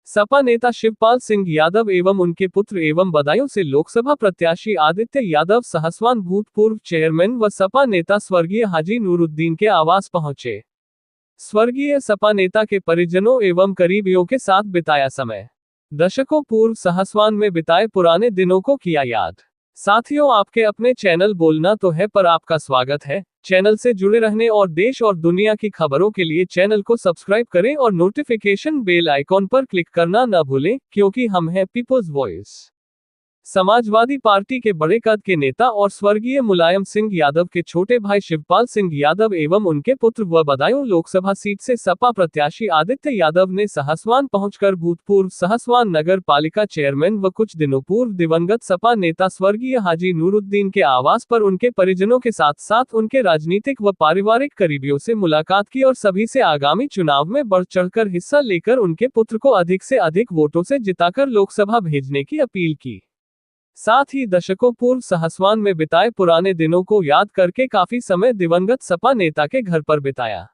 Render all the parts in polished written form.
सपा नेता शिवपाल सिंह यादव एवं उनके पुत्र एवं बदायूं से लोकसभा प्रत्याशी आदित्य यादव सहसवान भूतपूर्व चेयरमैन व सपा नेता स्वर्गीय हाजी नूरुद्दीन के आवास पहुंचे। स्वर्गीय सपा नेता के परिजनों एवं करीबियों के साथ बिताया समय। दशकों पूर्व सहसवान में बिताए पुराने दिनों को किया याद। साथियों, आपके अपने चैनल बोलना तो है पर आपका स्वागत है। चैनल से जुड़े रहने और देश और दुनिया की खबरों के लिए चैनल को सब्सक्राइब करें और नोटिफिकेशन बेल आइकॉन पर क्लिक करना न भूलें, क्योंकि हम हैं पीपल्स वॉइस। समाजवादी पार्टी के बड़े कद के नेता और स्वर्गीय मुलायम सिंह यादव के छोटे भाई शिवपाल सिंह यादव एवं उनके पुत्र व बदायूं लोकसभा सीट से सपा प्रत्याशी आदित्य यादव ने सहसवान पहुंचकर भूतपूर्व सहसवान नगर पालिका चेयरमैन व कुछ दिनों पूर्व दिवंगत सपा नेता स्वर्गीय हाजी नूरुद्दीन के आवास पर उनके परिजनों के साथ साथ उनके राजनीतिक व पारिवारिक करीबियों से मुलाकात की और सभी से आगामी चुनाव में बढ़ चढ़कर हिस्सा लेकर उनके पुत्र को अधिक से अधिक वोटों से जिताकर लोकसभा भेजने की अपील की। साथ ही दशकों पूर्व सहसवान में बिताए पुराने दिनों को याद करके काफी समय दिवंगत सपा नेता के घर पर बिताया।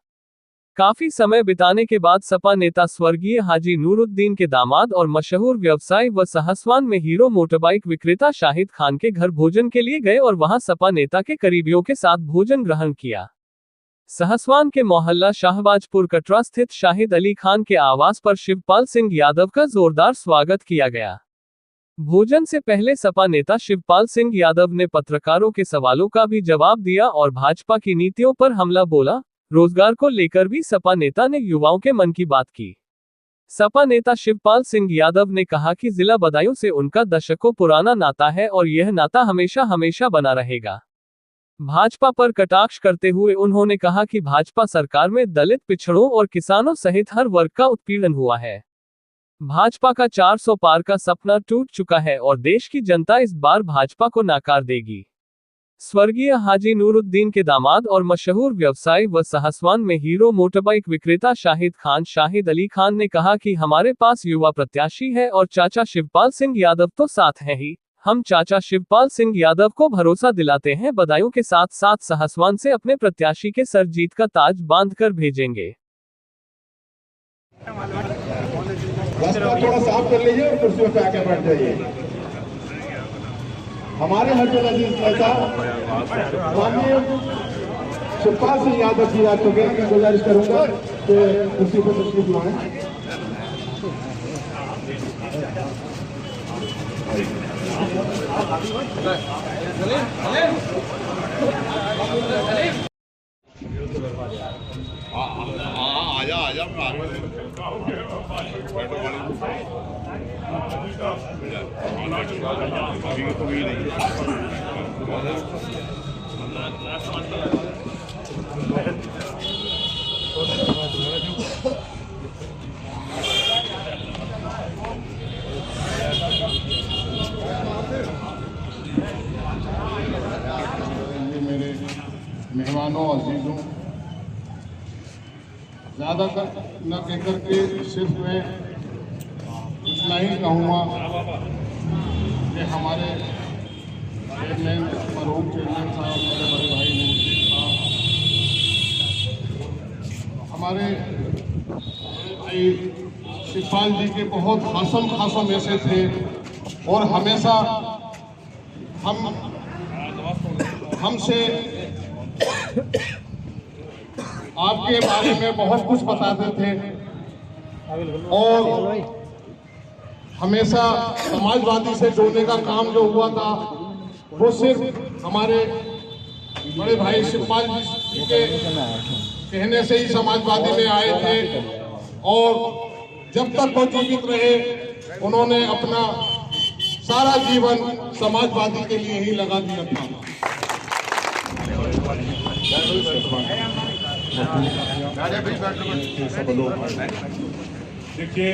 काफी समय बिताने के बाद सपा नेता स्वर्गीय हाजी नूरुद्दीन के दामाद और मशहूर व्यवसायी व सहसवान में हीरो मोटरबाइक विक्रेता शाहिद खान के घर भोजन के लिए गए और वहां सपा नेता के करीबियों के साथ भोजन ग्रहण किया। सहसवान के मोहल्ला शाहबाजपुर कटरा स्थित शाहिद अली खान के आवास पर शिवपाल सिंह यादव का जोरदार स्वागत किया गया। भोजन से पहले सपा नेता शिवपाल सिंह यादव ने पत्रकारों के सवालों का भी जवाब दिया और भाजपा की नीतियों पर हमला बोला। रोजगार को लेकर भी सपा नेता ने युवाओं के मन की बात की। सपा नेता शिवपाल सिंह यादव ने कहा कि जिला बदायूं से उनका दशकों पुराना नाता है और यह नाता हमेशा हमेशा बना रहेगा। भाजपा पर कटाक्ष करते हुए उन्होंने कहा कि भाजपा सरकार में दलित, पिछड़ों और किसानों सहित हर वर्ग का उत्पीड़न हुआ है। भाजपा का 400 पार का सपना टूट चुका है और देश की जनता इस बार भाजपा को नकार देगी। स्वर्गीय हाजी नूरुद्दीन के दामाद और मशहूर व्यवसायी व सहसवान में हीरो मोटरबाइक विक्रेता शाहिद अली खान ने कहा कि हमारे पास युवा प्रत्याशी है और चाचा शिवपाल सिंह यादव तो साथ हैं ही। हम चाचा शिवपाल सिंह यादव को भरोसा दिलाते हैं, बदायूं के साथ साथ सहसवान से अपने प्रत्याशी के सर जीत का ताज बांध कर भेजेंगे। थोड़ा साफ कर लीजिए और कुर्सियों पे आके बैठ जाइए। हमारे हजूर अजीज नेता माननीय शिवपाल सिंह यादव जी आ चुके हैं। मैं गुजारिश करूंगा कि कुर्सी पर तशरीफ लाएं। आजा मेरे मेहमानों अजीजों, ज़्यादा न कहकर के सिर्फ मैं इतना ही कहूँगा कि हमारे चेयरमैन मरहूम चेयरमैन साहब, मेरे बड़े भाई नूरुद्दीन साहब, हमारे भाई शिवपाल जी के बहुत खासम ऐसे थे और हमेशा हमसे आपके बारे में बहुत कुछ बताते थे और हमेशा समाजवादी से जोड़ने का काम जो हुआ था वो सिर्फ हमारे बड़े भाई शिवपाल जी के कहने से ही समाजवादी में आए थे और जब तक वो जीवित रहे उन्होंने अपना सारा जीवन समाजवादी के लिए ही लगा दिया था। देखिए,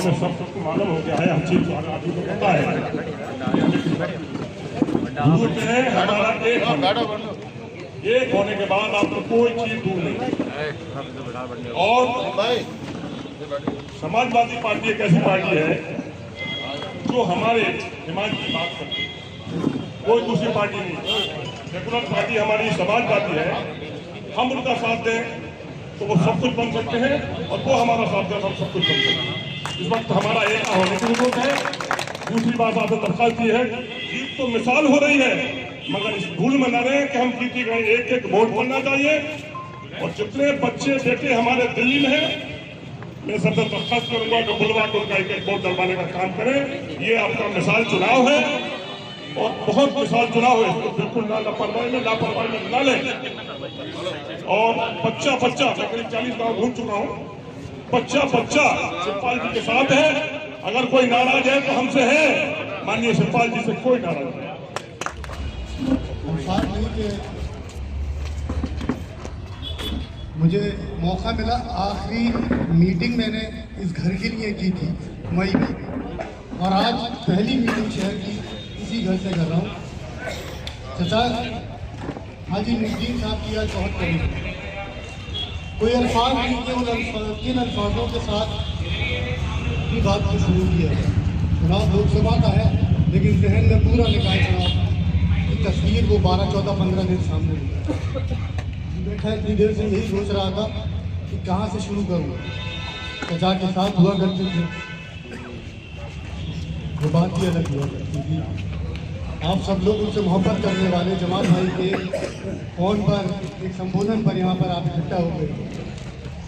सबको मालूम हो गया है, हर चीज आपको पता है। हमारा एक होने के बाद आपको कोई चीज दूर नहीं। और समाजवादी पार्टी एक ऐसी पार्टी है जो हमारे दिमाग की बात करती है, कोई दूसरी पार्टी नहीं। सेकुलर पार्टी हमारी समाजवादी है। हम उनका साथ दें तो वो सब कुछ बन सकते हैं और वो हमारा साथ दें तो हम सब कुछ बन सकते हैं। इस वक्त हमारा एकता होने की जरूरत है। दूसरी बात आपसे दरखास्त की है, जीत तो मिसाल हो रही है, मगर इस भूल में न रहे कि हम जीती गए एक एक वोट बनना चाहिए। और जितने बच्चे बेटे हमारे दिल्ली में हैं, मैं सबसे दरखास्त करूंगा कि बुलवा को उनका एक एक वोट डलवाने का काम करें। ये आपका मिसाल चुनाव है और बहुत मिसाल चुनाव है, इसको बिल्कुल ना लापरवाही में ना लें। और बच्चा मैं करीब 40 गाँव घूम चुका हूँ, बच्चा शिवपाल जी के साथ है। अगर कोई नाराज है तो हमसे है, माननीय शिवपाल जी से कोई नाराज नहीं। मुझे मौका मिला, आखिरी मीटिंग मैंने इस घर के लिए की थी मई में, और आज पहली मीटिंग शहर की इसी घर से कर रहा हूँ। चाचा हाजी नूरुद्दीन साहब की आज बहुत करीब, कोई अल्फाज नहीं थे, किन अल्फाजों के साथ अपनी बात को शुरू किया है। चुनाव लोकसभा का है, लेकिन जहन में पूरा निकाय चुनाव की तस्वीर वो 12, 14, 15 दिन सामने बैठा इतनी देर से यही सोच रहा था कि कहाँ से शुरू करूँ। चाचा के साथ हुआ करते थे, वो बात ही अलग हुआ करती थी। आप सब लोग उनसे मोहब्बत करने वाले जमात भाई के फोन पर एक संबोधन पर यहाँ पर आप इकट्ठा हो गए,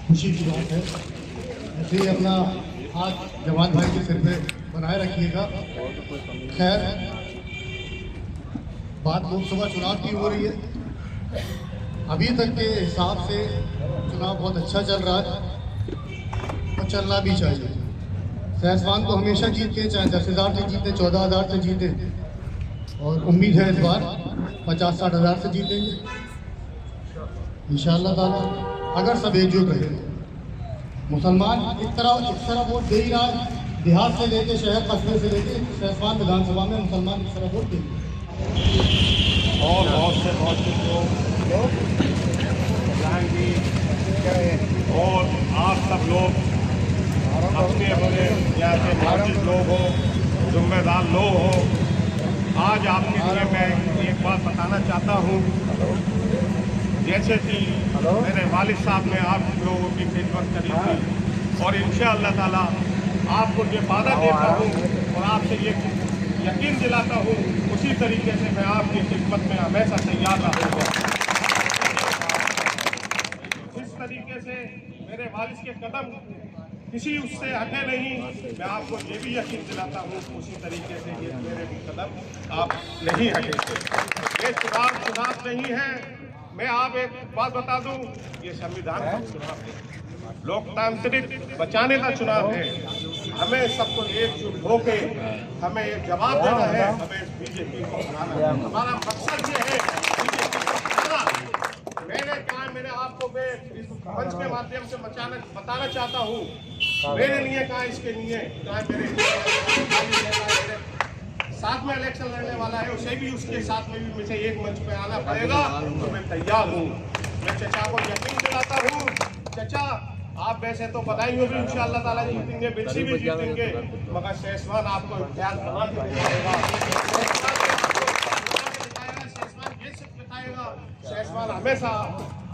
खुशी की बात है। ऐसे ही अपना हाथ जमात भाई के सिर पे बनाए रखिएगा। खैर, बात लोकसभा चुनाव की हो रही है। अभी तक के हिसाब से चुनाव बहुत अच्छा चल रहा है और चलना भी चाहिए। सहसवान को हमेशा जीतते, चाहे 10,000 से जीते, 14,000 से जीते, और उम्मीद है इस बार 50-60 हज़ार से जीतेंगे इंशाअल्लाह ताला, अगर सब एकजुट रहे। मुसलमान इस तरह वोट दे ही रहा है, देहात से लेके शहर कस्बे से लेके सहसवान विधानसभा में मुसलमान इस तरह वोट देंगे। और बहुत से लोग और आप सब लोग अपने यहाँ के नाजिज लोग हो, जिम्मेदार लोग हो, आज आपके लिए मैं एक बात बताना चाहता हूँ। जैसे कि मेरे वालिद साहब ने आप लोगों की खिदमत करी थी, और इंशाअल्लाह ताला आपको ये वादा देता हूँ और आपसे ये यकीन दिलाता हूँ, उसी तरीके से मैं आपकी खिदमत में हमेशा तैयार रहूँगा। जिस तरीके से मेरे वालिद के कदम किसी उससे हटे नहीं, मैं आपको ये भी यकीन दिलाता हूँ उसी तरीके से ये मेरे भी कदम आप नहीं हटेंगे। ये चुनाव नहीं है। मैं आप एक बात बता दूं, ये संविधान का चुनाव है, लोकतांत्रिक बचाने का चुनाव है। हमें सबको एकजुट होके हमें ये जवाब देना है, हमें इस बीजेपी को हराना है। हमारा मकसद ये है बीजेपी को हराना। मैंने आपको मैं इस मंच के माध्यम से बताना चाहता हूँ, मेरे लिए कहा, इसके लिए कहा, मेरे साथ में इलेक्शन लड़ने वाला है, उसे भी उसके साथ में भी मुझे एक मंच पे आना पड़ेगा, तो मैं तैयार हूँ। मैं चचा को यकीन दिलाता हूँ, चचा आप वैसे तो बधाई होगी, इंशाअल्लाह ताला जीतेंगे, बिल्सी भी जीतेंगे, मगर सहसवान आपको इम्तियाज बना के दिखाएगा। सहसवान हमेशा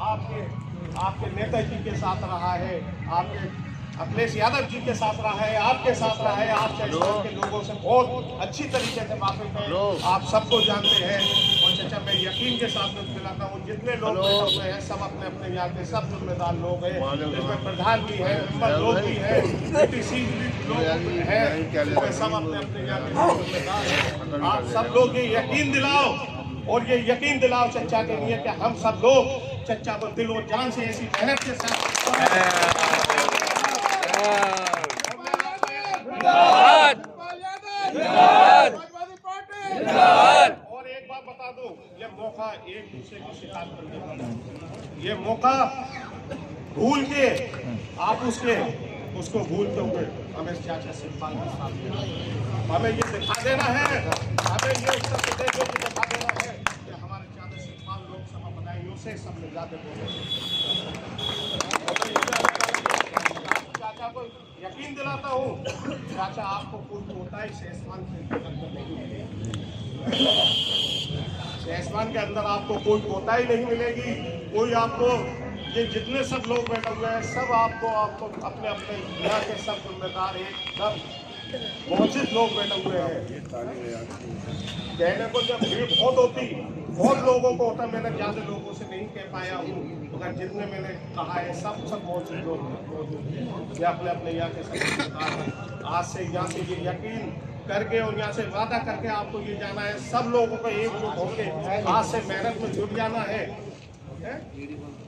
आपके नेताजी के साथ रहा है, आपके अखिलेश यादव जी के साथ रहा है, आपके साथ रहा है। आप सहसवान के लोगों से बहुत अच्छी तरीके से वाकिफ हैं, आप सबको जानते हैं। और चाचा मैं यकीन के साथ दिलाता हूँ, जितने लोग हैं सब अपने अपने यहाँ के सब जिम्मेदार लोग हैं, इसमें प्रधान भी है, मेंबर लोग भी हैं, PTC लोग हैं, सब अपने अपने यहाँ के जिम्मेदार हैं। आप सब लोग ये यकीन दिलाओ, और ये यकीन दिलाओ चचा के लिए कि हम सब लोग चचा को दिल और जान से ऐसी मेहनत के साथ। और एक बात बता दूं, ये मौका एक दूसरे की शिकायत करने का, ये मौका भूल के आप उसको भूल के हुए हमें चाचा शिवपाल के साथ हमें ये दिखा देना है, हमें ये उत्तर प्रदेश को दिखा देना है कि हमारे चाचा शिवपाल लोकसभा बनाइयों से सब मिल जाते चाचा को यकीन दिलाता हूँ, चाचा आपको कोई कोताही सहसवान के अंदर आपको कोई कोताही नहीं मिलेगी, कोई आपको ये जितने सब लोग बैठे हुए हैं सब आपको अपने अपने यहाँ के सब जिम्मेदार हैं, सब मोहसिन लोग बैठे हुए हैं। कहने को जब भीड़ बहुत होती, बहुत लोगों को होता, मैंने ज़्यादा लोगों से नहीं कह पाया हूँ, मगर जितने मैंने कहा है सब मोहसिन लोग ये अपने अपने यहाँ के सब जिम्मेदार हैं। आज से यहाँ से ये यकीन करके और यहाँ से वादा करके आपको ये जाना है, सब लोगों को एकजुट होकर आज से मेहनत में जुट जाना है।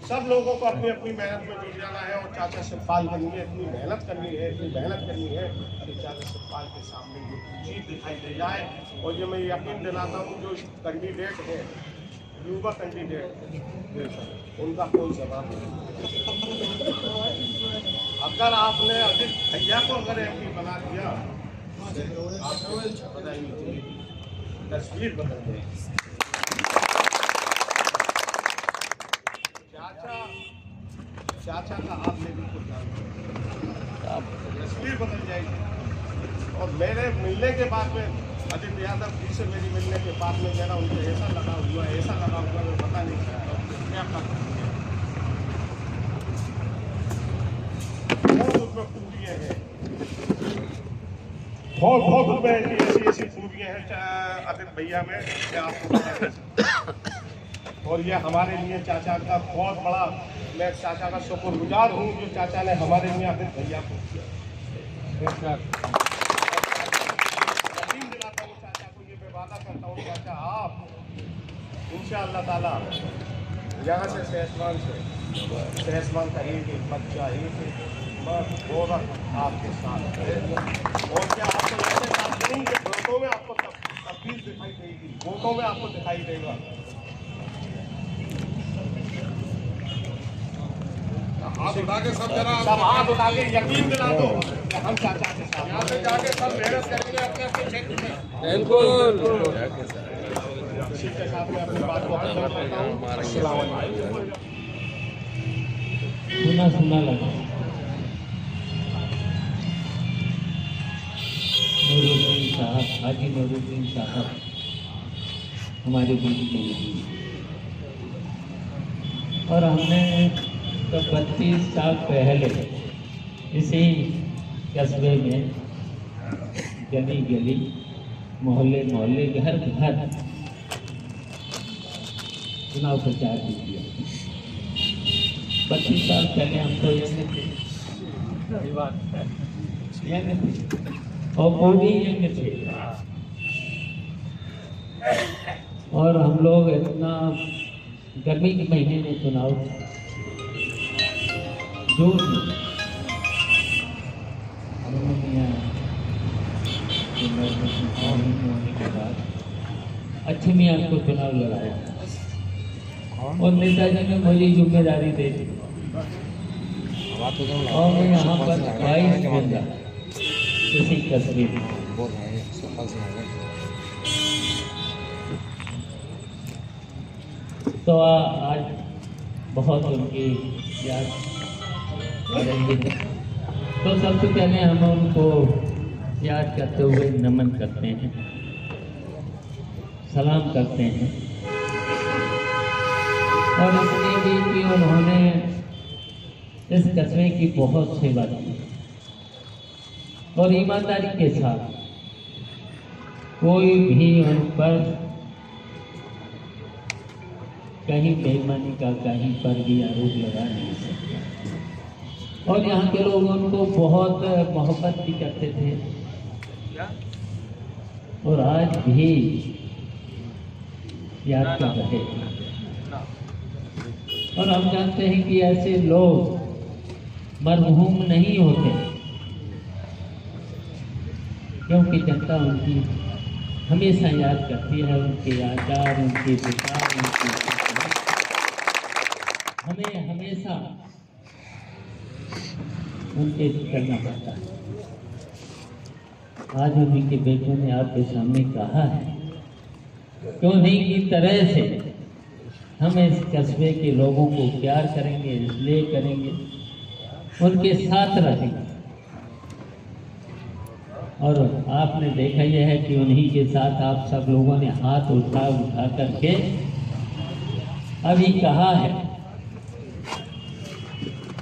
सब लोगों को अपनी अपनी मेहनत में जुट जाना है और चाचा शिवपाल करनी है, इतनी मेहनत करनी है, इतनी मेहनत करनी है कि चाचा शिवपाल के सामने ये जीत दिखाई दे जाए। और ये मैं यकीन दिलाता हूँ जो कैंडिडेट है, युवा कैंडिडेट, उनका कोई जवाब नहीं। अगर आपने अजित भैया को अगर एमपी बना दिया, आपको बधाई, तस्वीर बदल गई। चाचा का आप लेकिन कुछ तस्वीर बदल जाएगी। और मेरे मिलने के बाद में अजित यादव जी से मेरी मिलने के बाद में मेरा उनको ऐसा लगा हुआ मैं पता नहीं क्या बहुत उसमें खूबियाँ हैं, बहुत उसमें ऐसी खूबियाँ हैं अजित भैया में कि आपको पता नहीं। और ये हमारे लिए चाचा का बहुत बड़ा, मैं चाचा का शुक्रगुजार हूँ जो चाचा ने हमारे लिए अजित भैया को किया। यकीन दिलाता हूँ चाचा को, ये मैं वादा करता हूँ चाचा आप इंशाअल्लाह ताला यहाँ से सहसमान का एक बच्चा औरत आपके साथ है। और क्या आपको ऐसे बात नहीं कि वोटों में आपको तब्दील दिखाई देगी, वोटों में आपको दिखाई देगा। हाथ उठा के सब जरा सब हाथ उठा के यकीन दिला दो कि हम चाचा के साथ यहाँ से जाके सब मेहनत करेंगे अपने अपने क्षेत्र में। बिल्कुल। इसी के साथ मैं अपनी बात को खत्म करता हूँ। अस्सलाम वालेकुम। सुना लगा नूरुद्दीन साहब, हाजी नूरुद्दीन साहब हमारे बीच में नहीं, और हमने तो 32 साल पहले इसी कस्बे में गली गली, मोहल्ले मोहल्ले, घर घर चुनाव प्रचार भी किया। 32 साल पहले हम तो यंग थे, और पूरी यंग थे, और हम लोग इतना गर्मी के महीने में चुनाव जून होने के बाद अच्छे मियाँ को चुनाव लड़ाया, और नेताजी ने मुझे जिम्मेदारी दे दी, और मैं यहाँ पर 22 बंदा इसी कस्बे में। तो आज बहुत उनकी याद करेंगे। तो सबसे पहले हम उनको याद करते हुए नमन करते हैं, सलाम करते हैं, और इसलिए भी कि उन्होंने इस कस्बे की बहुत सेवा की, और ईमानदारी के साथ कोई भी उन पर कहीं बेईमानी का कहीं पर भी आरोप लगा नहीं सकता। और यहाँ के लोग उनको बहुत मोहब्बत भी करते थे, और आज भी याद कर रहे हैं। और हम जानते हैं कि ऐसे लोग मरहूम नहीं होते, क्योंकि जनता उनकी हमेशा याद करती है, उनके आचार, उनके विचार, उनकी हमें हमेशा उनके करना पड़ता है। आज उन्हीं के बेटों ने आपके सामने कहा है कि उन्हीं की तरह से हम इस कस्बे के लोगों को प्यार करेंगे, इसलिए करेंगे, उनके साथ रहेंगे। और आपने देखा यह है कि उन्हीं के साथ आप सब लोगों ने हाथ उठा करके अभी कहा है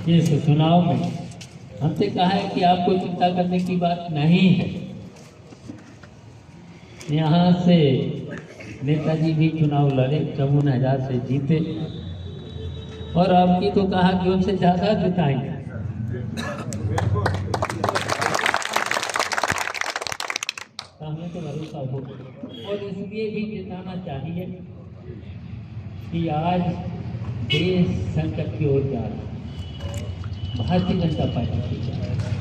इस चुनाव में हमसे कहा है कि आपको चिंता करने की बात नहीं है। यहाँ से नेताजी भी चुनाव लड़े, 54,000 से जीते, और आपकी तो कहा कि उनसे ज़्यादा जिताएंगे। हमें तो भरोसा हो, और इसलिए भी जिताना चाहिए कि आज देश संकट की ओर जा रहा है, भारतीय जनता पार्टी की जा रही है।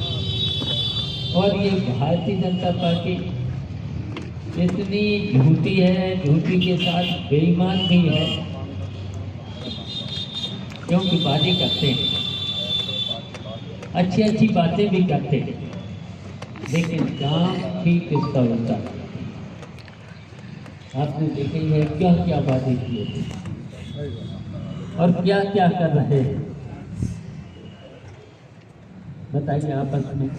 और ये भारतीय जनता पार्टी इतनी झूठी है, झूठी के साथ बेईमान भी है, क्योंकि बातें करते हैं, अच्छी अच्छी बातें भी करते हैं, लेकिन काम ठीक इसका होता है। आपने देखे है क्या क्या बातें किए थे और क्या क्या कर रहे हैं, बताइए। आपस में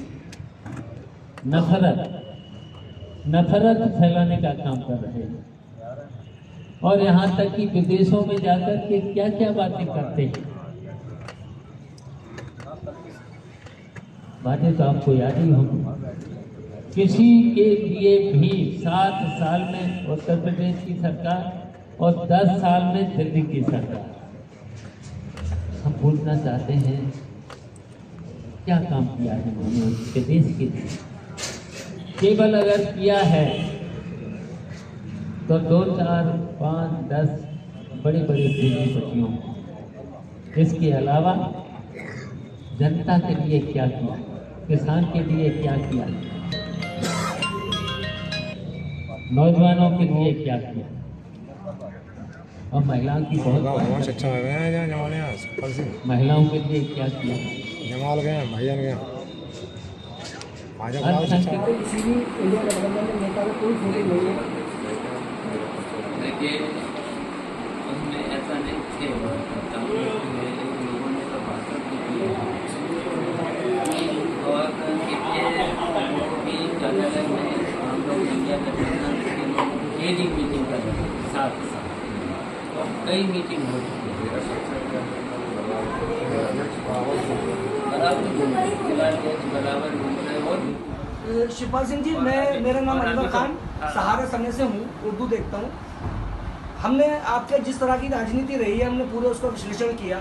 नफरत फैलाने का काम कर रहे हैं, और यहाँ तक कि विदेशों में जाकर के क्या क्या बातें करते हैं। बातें तो आपको याद ही होंगी। किसी के लिए भी 7 साल में उत्तर प्रदेश की सरकार और 10 साल में दिल्ली की सरकार, हम पूछना चाहते हैं क्या काम किया है उन्होंने उसके देश के लिए। केवल अगर किया है तो 2, 4, 5, 10 बड़े बड़े पूंजीपतियों, इसके अलावा जनता के लिए क्या किया, किसान के लिए क्या किया, नौजवानों के लिए क्या किया, और महिलाओं की बहुत महिलाओं के लिए क्या किया। देखिए, उसमें ऐसा नहीं थे, लोगों ने तो भाषण भी किया, और भी कार्यालय में हम लोग इंडिया गठबंधन डेली मीटिंग कर रहे हैं, साथ और कई मीटिंग हो चुकी है। शिवपाल सिंह जी, मेरा नाम अनवर खान, सहारा समय से हूँ, उर्दू देखता हूँ। हमने आपके जिस तरह की राजनीति रही है, हमने पूरे उसका विश्लेषण किया,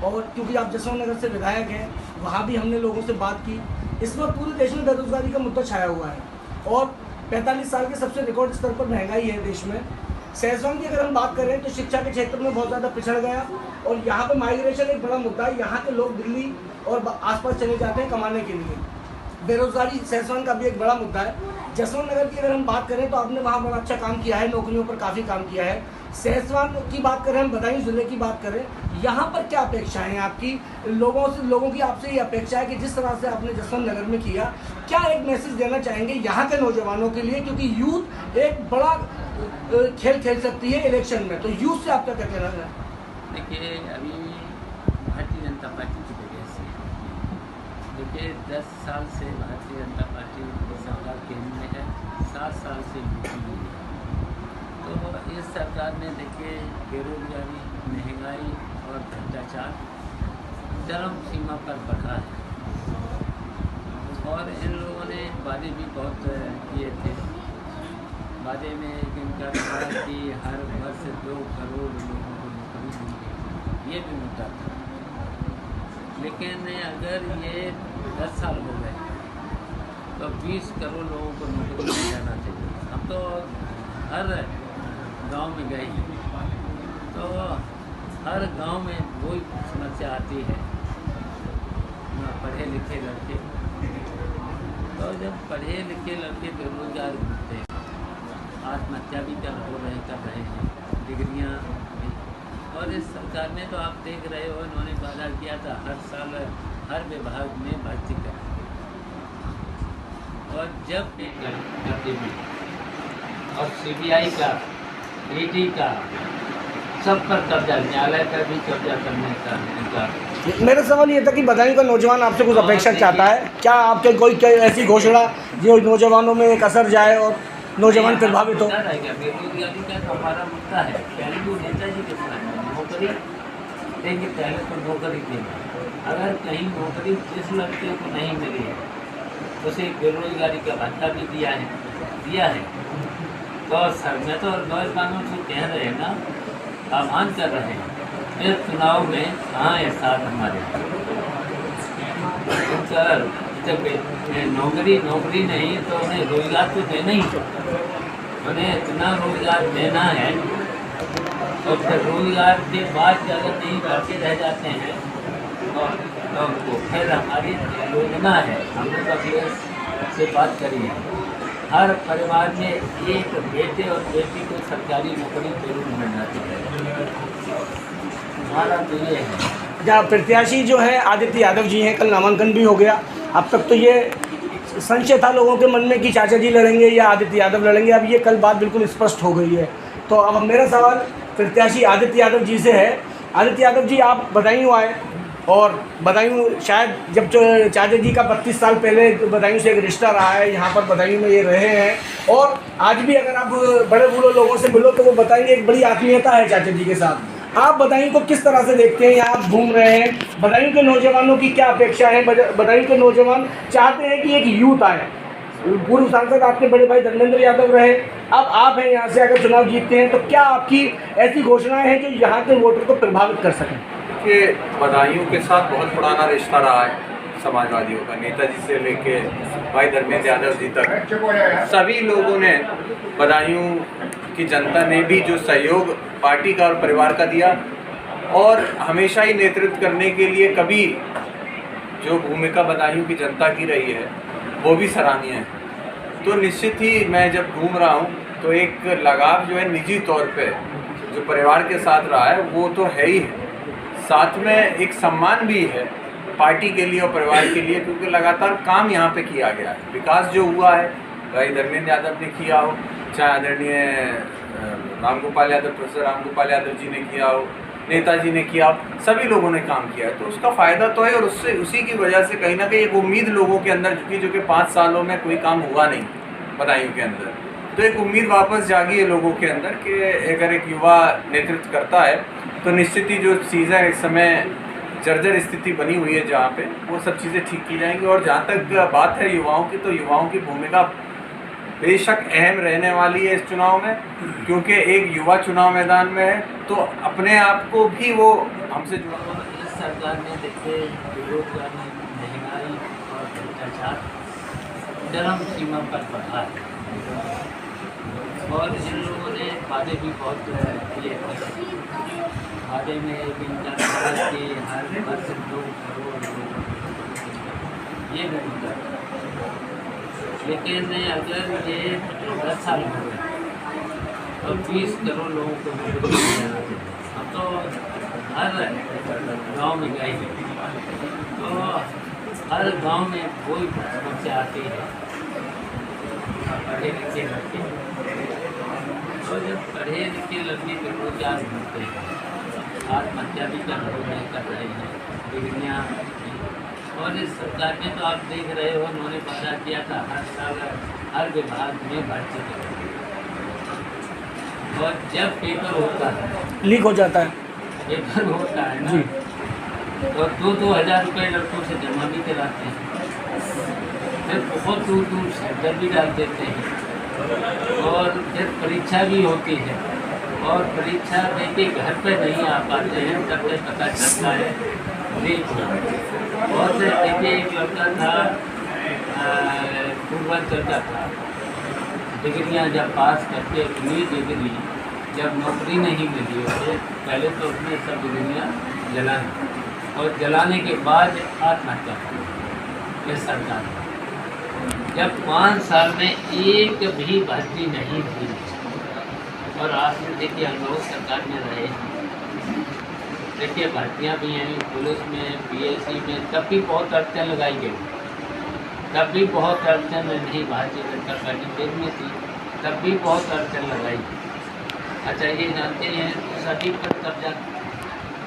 और क्योंकि आप जसवंत नगर से विधायक हैं, वहाँ भी हमने लोगों से बात की। इस वक्त पूरे देश में बेरोजगारी का मुद्दा छाया हुआ है, और 45 साल के सबसे रिकॉर्ड स्तर पर महंगाई है देश में। सहसवान की अगर हम बात करें तो शिक्षा के क्षेत्र में बहुत ज़्यादा पिछड़ गया, और यहाँ पर माइग्रेशन एक बड़ा मुद्दा है। यहाँ के लोग दिल्ली और आसपास चले जाते हैं कमाने के लिए। बेरोजगारी सहसवान का भी एक बड़ा मुद्दा है। जसवंत नगर की अगर हम बात करें तो आपने वहाँ बड़ा अच्छा काम किया है, नौकरियों पर काफ़ी काम किया है। सहसवान की बात करें, हम बदायूं जिले की बात करें, यहाँ पर क्या अपेक्षाएं हैं आपकी? लोगों की आपसे ये अपेक्षा है कि जिस तरह से आपने जसवंत नगर में किया, क्या एक मैसेज देना चाहेंगे यहाँ के नौजवानों के लिए? क्योंकि यूथ एक बड़ा खेल खेल सकती है इलेक्शन में, तो यूथ से आपका क्या कहना है? देखिए, अभी भारतीय जनता पार्टी की वजह से, देखिए 10 साल से भारतीय जनता पार्टी सरकार केंद्र में है, 7 साल से यूपी में है। तो इस सरकार ने देखिए बेरोजगारी, महंगाई और भ्रष्टाचार चरम सीमा पर बढ़ा है, और इन लोगों ने वादे भी बहुत किए थे। वादे में इनका था कि हर वर्ष 2 करोड़ लोगों को नौकरी मिलेगी, ये भी मुद्दा था। लेकिन अगर ये 10 साल हो गए तो 20 करोड़ लोगों को नौकरी मिल जाना चाहिए। हम तो हर गांव में गए, तो हर गांव में वही समस्या आती है, पढ़े लिखे लड़के। तो जब पढ़े लिखे लड़के बेरोजगार घूमते हैं, आत्महत्या भी कर रहे हैं, डिग्रियाँ भी। और इस सरकार ने तो आप देख रहे हो, इन्होंने वादा किया था हर साल हर विभाग में भर्ती करें, और जब करते भी, और CBI का, ED का, सब पर कब्जा, न्यायालय का भी कब्जा करने का। मेरा सवाल ये था कि बदायूं का नौजवान आपसे कुछ अपेक्षा चाहता है, क्या आपके कोई ऐसी घोषणा जो नौजवानों में एक असर जाए और नौजवान प्रभावित हो? बेरोजगारी का हमारा मुद्दा है, पहले भी नेताजी के साथ नौकरी देंगे, पहले तो नौकरी देंगे, अगर कहीं नौकरी जिस लड़के को नहीं मिली है उसे बेरोजगारी का भत्ता भी दिया है। तो सर मैं तो नौजवानों से कह रहे हैं ना, आह्वान कर रहे हैं, इस चुनाव में कहाँ है साथ हमारे। सर जब नौकरी नहीं तो उन्हें रोजगार तो देना ही, उन्हें इतना रोजगार देना है। और फिर रोजगार के बाद अगर नहीं करके रह जाते हैं तो फिर हमारी योजना है, हमने कभी से बात करी है, हर परिवार में एक बेटे और बेटी को सरकारी नौकरी जरूर मिलना चाहिए। हमारा तो ये है। जहाँ प्रत्याशी जो है आदित्य यादव जी हैं, कल नामांकन भी हो गया। अब तक तो ये संशय था लोगों के मन में कि चाचा जी लड़ेंगे या आदित्य यादव लड़ेंगे, अब ये कल बात बिल्कुल स्पष्ट हो गई है। तो अब मेरा सवाल प्रत्याशी आदित्य यादव जी से है। आदित्य यादव जी, आप बदायूं आए और बदायूं शायद जब चाचा जी का 32 साल पहले बदायूं से एक रिश्ता रहा है, यहाँ पर बदायूं में ये रहे हैं और आज भी अगर आप बड़े बूढ़े लोगों से मिलो तो वो बताएंगे एक बड़ी आत्मीयता है चाचा जी के साथ। आप बदायूं को किस तरह से देखते हैं? यहाँ आप घूम रहे हैं, बदायूं के नौजवानों की क्या अपेक्षा है? बदायूं के नौजवान चाहते हैं कि एक यूथ आए। पूर्व सांसद आपके बड़े भाई धर्मेंद्र यादव रहे, अब आप हैं यहाँ से, अगर चुनाव जीतते हैं तो क्या आपकी ऐसी घोषणाएं हैं जो यहाँ के वोटर को प्रभावित कर सकें? कि बदायूं के साथ बहुत पुराना रिश्ता रहा है समाजवादियों का, नेताजी से लेके भाई धर्मेंद्र यादव जी तक सभी लोगों ने, बदायूं की जनता ने भी जो सहयोग पार्टी का और परिवार का दिया और हमेशा ही नेतृत्व करने के लिए कभी जो भूमिका बदायूं की जनता की रही है वो भी सराहनीय है। तो निश्चित ही मैं जब घूम रहा हूँ तो एक लगाव जो है निजी तौर पे जो परिवार के साथ रहा है वो तो है ही है, साथ में एक सम्मान भी है पार्टी के लिए और परिवार के लिए, क्योंकि लगातार काम यहाँ पे किया गया है। विकास जो हुआ है भाई धर्मेंद्र यादव ने किया हो, चाहे आदरणीय रामगोपाल यादव, प्रोफेसर रामगोपाल यादव जी ने किया हो, नेताजी ने किया, सभी लोगों ने काम किया है, तो उसका फ़ायदा तो है। और उससे उसी की वजह से कहीं ना कहीं एक उम्मीद लोगों के अंदर झुकी, जो कि 5 सालों में कोई काम हुआ नहीं बदायूं के अंदर, तो एक उम्मीद वापस जागी है लोगों के अंदर कि अगर एक युवा नेतृत्व करता है तो निश्चित ही जो चीज़ें इस समय जर्जर स्थिति बनी हुई है जहाँ पे, वो सब चीज़ें ठीक की जाएंगी। और जहाँ तक बात है युवाओं की, तो युवाओं की भूमिका बेशक अहम रहने वाली है इस चुनाव में, क्योंकि एक युवा चुनाव मैदान में है तो अपने आप को भी वो हमसे जुड़ा। इस सरकार ने देखिए बेरोजगारी, महंगाई और भ्रष्टाचार चरम सीमा पर बढ़ा है और इन लोगों ने वादे भी बहुत किए थे। वादे में एक इंटरनेट के हर वर्ष 2 करोड़ लोग ये नहीं करता, लेकिन अगर ये 10 साल हो गए तो 20 करोड़ लोगों को नौकरी देना चाहिए। हम तो हर गांव में गए तो हर गांव में कोई समस्या आती है, पढ़े लिखे लड़के, तो जब पढ़े लिखे लड़के बेरोजगार होते हैं, आत्महत्या भी कर रहे हैं, डिग्रियाँ। और इस सरकार में तो आप देख रहे हो, उन्होंने वादा किया था हर साल हर विभाग में भर्ती करेंगे, और जब पेपर होता है लीक हो जाता है, पेपर होता है ना, और 2-2 हज़ार रुपये लड़कों से जमा भी कराते हैं, फिर बहुत दूर दूर सेंटर भी डाल देते हैं और फिर परीक्षा भी होती है और परीक्षा देके घर पे नहीं आ पाते हैं, तब तक पता चलता है लीक हो। और फिर देखिए एक लड़का था पूर्वांचल का था, डिग्रियाँ जब पास करके अपनी डिग्री जब नौकरी नहीं मिली उसे, पहले तो उसने सब डिग्रियाँ जलाई और जलाने के बाद आत्महत्या की इस सरकार ने। जब 5 साल में एक भी भर्ती नहीं हुई और आपने देखिए हम लोग सरकार में रहे, देखिए भर्तियाँ भी हैं पुलिस में, पीएससी में, तब भी बहुत अड़चन लगाई गई, तब भी बहुत अड़चन नहीं, भारतीय जनता पार्टी देश में थी, तब भी बहुत अड़चन लगाई। अच्छा ये जानते हैं सभी पर कब्जा।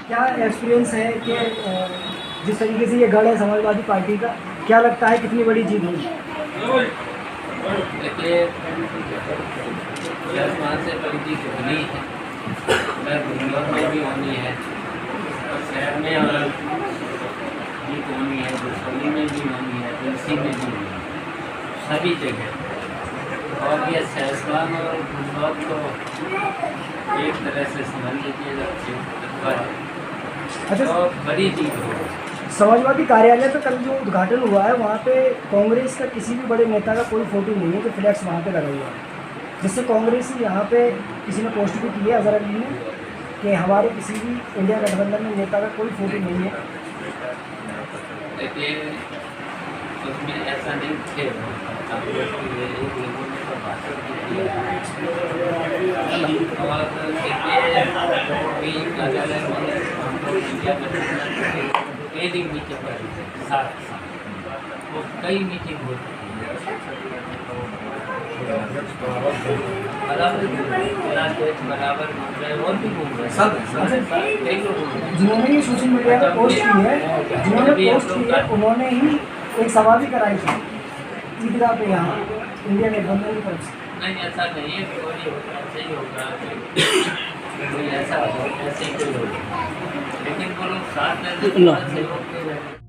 क्या एक्सपीरियंस है कि जिस तरीके से ये गढ़ है समाजवादी पार्टी का, क्या लगता है कितनी बड़ी जीत होगी? देखिए 10 से बड़ी जीत होनी है, मैं गुजरात में भी होनी है और शहर में और जीत मांगी है, दसौली में भी मांगी है, तुलसी में भी मांगी है, सभी जगह। और ये सहसवान और गुजरात को एक तरह से समझ लीजिएगा अच्छा, तो बड़ी जीत हो। समाजवादी कार्यालय पे कल जो उद्घाटन हुआ है वहाँ पे कांग्रेस का किसी भी बड़े नेता का कोई फोटो नहीं है, जो फ्लैक्स वहाँ पे लगा हुआ है, जिससे कांग्रेस यहाँ पे किसी ने पोस्ट भी की है अजहर अली ने कि हमारे किसी भी इंडिया गठबंधन में नेता का कोई फोटो नहीं है। लेकिन उसमें ऐसा नहीं थे, लोगों ने तो भाषण भी दिया और भी कार्यालय में हम लोग इंडिया गठबंधन डेली मीटिंग कर रहे थे साथ साथ, वो कई मीटिंग होती थी बराबर घूम रहे और भी घूम रहे सब कई लोग घूम रहे। जिन्होंने ये सोशल मीडिया पर पोस्ट की है, उन्होंने ही एक सभा भी कराई थी ईदगाह पे यहाँ इंडिया गठबंधन की तरफ से। नहीं ऐसा नहीं है, कोई होगा ऐसे ही होगा, कोई ऐसा ऐसे ही कोई होगा, लेकिन वो लोग साथ में